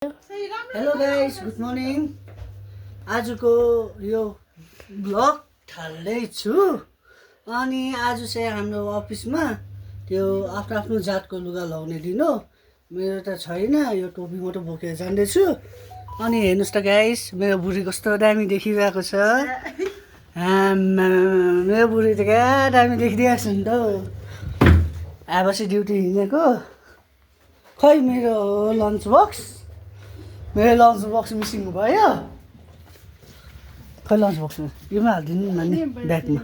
Hello guys, good morning. आजको यो blog थाल्दैछु। अनि आज चाहिँ हाम्रो अफिसमा त्यो आफ्नो आफ्नो जातको लुगा लाउने दिन हो। मेरो त छैन, यो टोपी मात्रै बोकेर जाँदैछु। अनि हेर्नुहोस् त गाइस, मेरो बुढी कस्तो दामी देखिरहेको छ। मेरो बुढी त क्या दामी देखिरहेको छ नि त। अब चाहिँ ड्युटी हिँडेको। खै मेरो लन्च बक्स मिसिङ भयो। खै लन्च बक्स योमा हालिदिनु न नि ब्यागमा।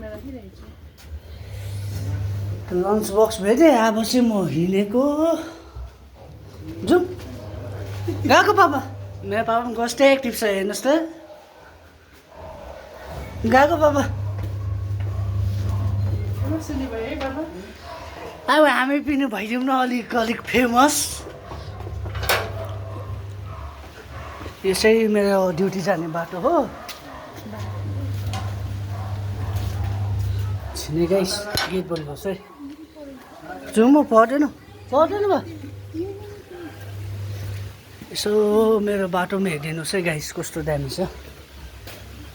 लन्च बक्स भेटेँ। अब चाहिँ म हिँडेको। जाउँ। गएको पापा। मेरो पापा पनि कस्तो एक्टिभ छ हेर्नुहोस् त। गएको पापा। अब हामी पनि भइदिउँ न अलिक अलिक फेमस। यसै मेरो ड्युटी जाने बाटो हो। छिने गाइस, गेट बन्द गर्छ है। जाउँ म पर्दैन बा। यसो मेरो बाटोमा हेरिदिनुहोस् है गाइस, कस्तो दामी छ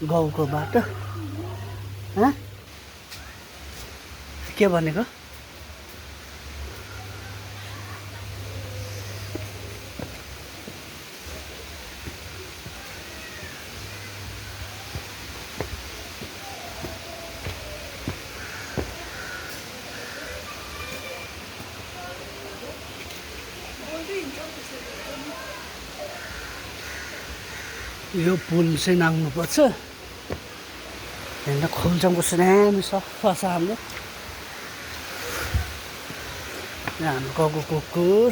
गाउँको बाटो। के भनेको? यो पुल चाहिँ नाग्नुपर्छ। हेर्न खोल्छौँ कस्तो दामी सफा छ हाम्रो। यहाँ हाम्रो गाउँको कुकुर।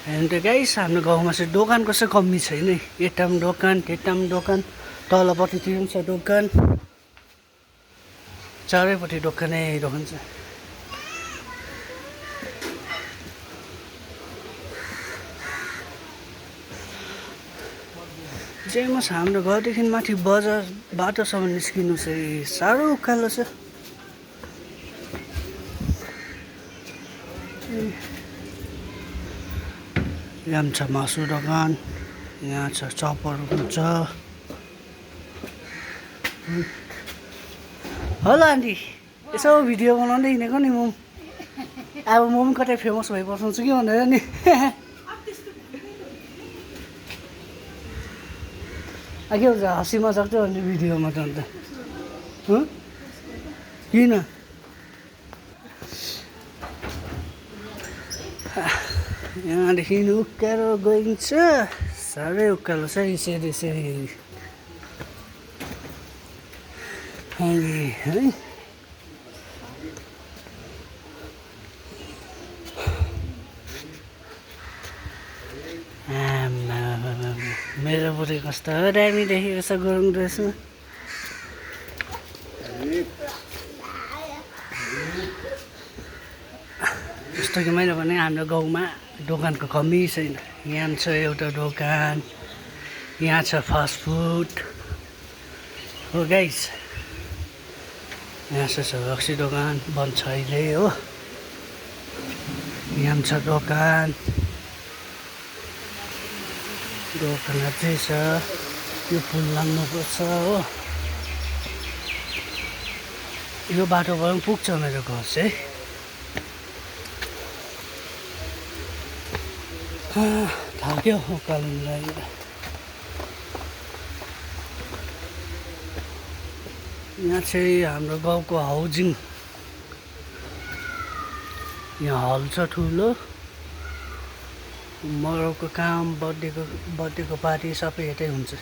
हेर्नु त गाइस, हाम्रो गाउँमा चाहिँ दोकानको चाहिँ कमी छैन है। यता पनि दोकान, त्यता पनि दोकान, तलपट्टितिर पनि छ दोकान। चारैपट्टि दोकानै दोकान छ। जेमस हाम्रो घरदेखि माथि बजार बाटोसम्म निस्किनु चाहिँ साह्रो उकालो छ। यहाँ छ मासु दोकान, यहाँ छ चपहरू पनि छ। हेलो आन्टी, यसो भिडियो बनाउँदै हिँडेको नि म। अब म पनि कतै फेमस भइबस्छु कि भनेर नि। के हुन्छ हँसी मजाक चाहिँ अन्य भिडियोमा त अन्त किन? यहाँदेखि उकालो गइन्छ। साह्रै उकालो छ यसरी यसरी है। मेरो बुढी कस्तो दामी देखेको छ गरौँ ड्रेसमा। जस्तो कि मैले भने हाम्रो गाउँमा दोकानको कमी छैन। यहाँ छ एउटा दोकान, यहाँ छ फास्ट फुड हो गाइस। यहाँ छ रक्सी दोकान, बन्द छ अहिले हो। यहाँ छ दोकान अझै छ। यो पुल लाग्नुपर्छ हो। यो बाटोबाट पनि पुग्छ मेरो घर चाहिँ। थाक्यो उकालो मिलाएर। यहाँ चाहिँ हाम्रो गाउँको हाउजिङ। यहाँ हल छ ठुलो। मरौको काम, बर्थडेको पार्टी सबै यतै हुन्छ।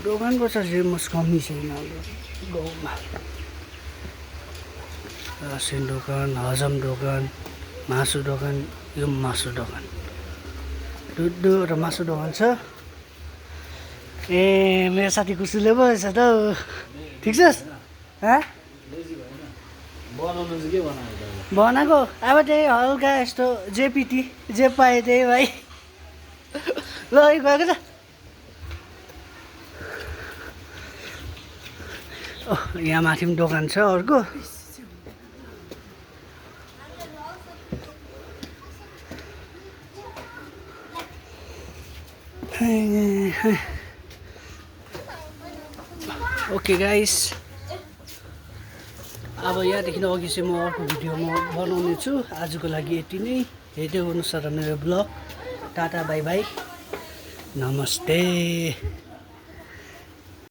दोकानको चाहिँ जेमस कमी छैन हाम्रो गाउँमा। रासिन दोकान, हजम दोकान, मासु दोकान, यो मासु दोकान, दुध र मासु दोकान छ। ए मेरो साथी कुसुले पो रहेछ त। ठिक छ? बनाएको अब त्यही हल्का यस्तो जेपिटी जे पाएँ त्यही भाइ। ल गएको छ। यहाँ माथि पनि दोकान छ अर्को। ओके गाइस, अब यहाँदेखि अघि चाहिँ म अर्को भिडियो म बनाउने छु। आजको लागि यति नै। हेर्दै गर्नुहोस् र मेरो ब्लग। टाटा बाई बाई, नमस्ते।